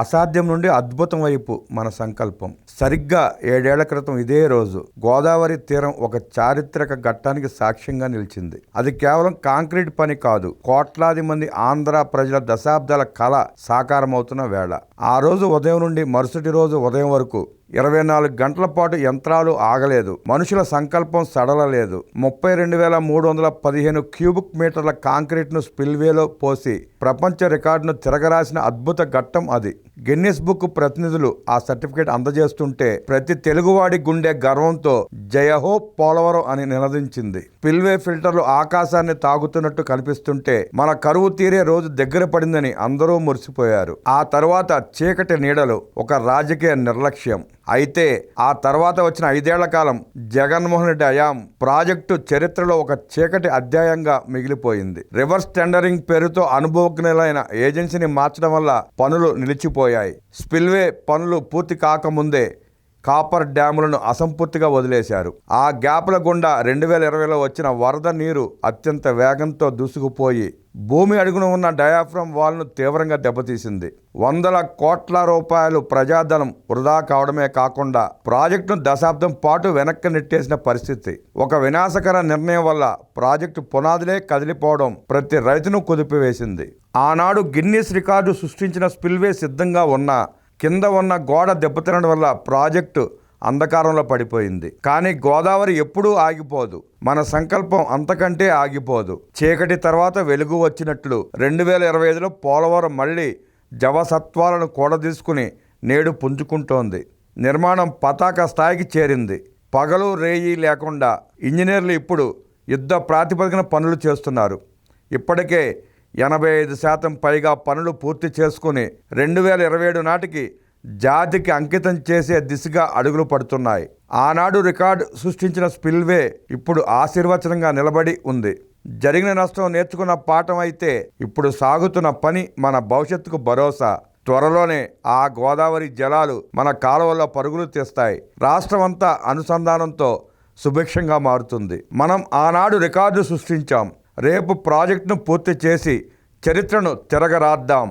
అసాధ్యం నుండి అద్భుతం వైపు మన సంకల్పం. సరిగ్గా 7 ఏళ్ల క్రితం ఇదే రోజు గోదావరి తీరం ఒక చారిత్రక ఘట్టానికి సాక్ష్యంగా నిలిచింది. అది కేవలం కాంక్రీట్ పని కాదు, కోట్లాది మంది ఆంధ్ర ప్రజల దశాబ్దాల కళ సాకారమవుతున్న వేళ. ఆ రోజు ఉదయం నుండి మరుసటి రోజు ఉదయం వరకు 24 గంటల పాటు యంత్రాలు ఆగలేదు. మనుషుల సంకల్పం సడలలేదు. 32,315 క్యూబిక్ మీటర్ల కాంక్రీట్ను స్పిల్వేలో పోసి ప్రపంచ రికార్డును తిరగరాసిన అద్భుత ఘట్టం అది. గిన్నిస్ బుక్ ప్రతినిధులు ఆ సర్టిఫికేట్ అందజేస్తుంటే ప్రతి తెలుగువాడి గుండె గర్వంతో జయహో పోలవరం అని నినదించింది. స్పిల్వే ఫిల్టర్లు ఆకాశాన్ని తాగుతున్నట్టు కనిపిస్తుంటే మన కరువు తీరే రోజు దగ్గర పడిందని అందరూ మురిసిపోయారు. ఆ తర్వాత చీకటి నీడలు, ఒక రాజకీయ నిర్లక్ష్యం. అయితే ఆ తర్వాత వచ్చిన 5 ఏళ్ల కాలం జగన్మోహన్ రెడ్డి హయాం ప్రాజెక్టు చరిత్రలో ఒక చీకటి అధ్యాయంగా మిగిలిపోయింది. రివర్స్ టెండరింగ్ పేరుతో అనుభవజ్ఞులైన ఏజెన్సీని మార్చడం వల్ల పనులు నిలిచిపోయాయి. స్పిల్వే పనులు పూర్తి కాకముందే కాపర్ డ్యాములను అసంపూర్తిగా వదిలేశారు. ఆ గ్యాప్ల గుండా 2020లో వచ్చిన వరద నీరు అత్యంత వేగంతో దూసుకుపోయి భూమి అడుగున ఉన్న డయాఫ్రమ్ వాల్ను తీవ్రంగా దెబ్బతీసింది. వందల కోట్ల రూపాయలు ప్రజాధనం వృధా కావడమే కాకుండా ప్రాజెక్టును దశాబ్దం పాటు వెనక్కి నెట్టేసిన పరిస్థితి. ఒక వినాశకర నిర్ణయం వల్ల ప్రాజెక్టు పునాదులే కదిలిపోవడం ప్రతి రైతును కుదిపివేసింది. ఆనాడు గిన్నిస్ రికార్డు సృష్టించిన స్పిల్వే సిద్ధంగా ఉన్నా కింద ఉన్న గోడ దెబ్బతినడం వల్ల ప్రాజెక్టు అంధకారంలో పడిపోయింది. కానీ గోదావరి ఎప్పుడూ ఆగిపోదు. మన సంకల్పం అంతకంటే ఆగిపోదు. చీకటి తర్వాత వెలుగు వచ్చినట్లు 2025లో పోలవరం మళ్ళీ జవసత్వాలను కూడదీసుకుని నేడు పుంజుకుంటోంది. నిర్మాణం పతాక స్థాయికి చేరింది. పగలు రేయి లేకుండా ఇంజనీర్లు ఇప్పుడు యుద్ధ ప్రాతిపదికన పనులు చేస్తున్నారు. ఇప్పటికే 85% పైగా పనులు పూర్తి చేసుకుని 2027 నాటికి జాతికి అంకితం చేసే దిశగా అడుగులు పడుతున్నాయి. ఆనాడు రికార్డు సృష్టించిన స్పిల్వే ఇప్పుడు ఆశీర్వచనంగా నిలబడి ఉంది. జరిగిన నష్టం నేర్చుకున్న పాఠం అయితే ఇప్పుడు సాగుతున్న పని మన భవిష్యత్తుకు భరోసా. త్వరలోనే ఆ గోదావరి జలాలు మన కాలువల్లో పరుగులు తీస్తాయి. రాష్ట్రం అంతా అనుసంధానంతో సుభిక్షంగా మారుతుంది. మనం ఆనాడు రికార్డు సృష్టించాం. రేపు ప్రాజెక్టును పూర్తి చేసి చరిత్రను తిరగరాద్దాం.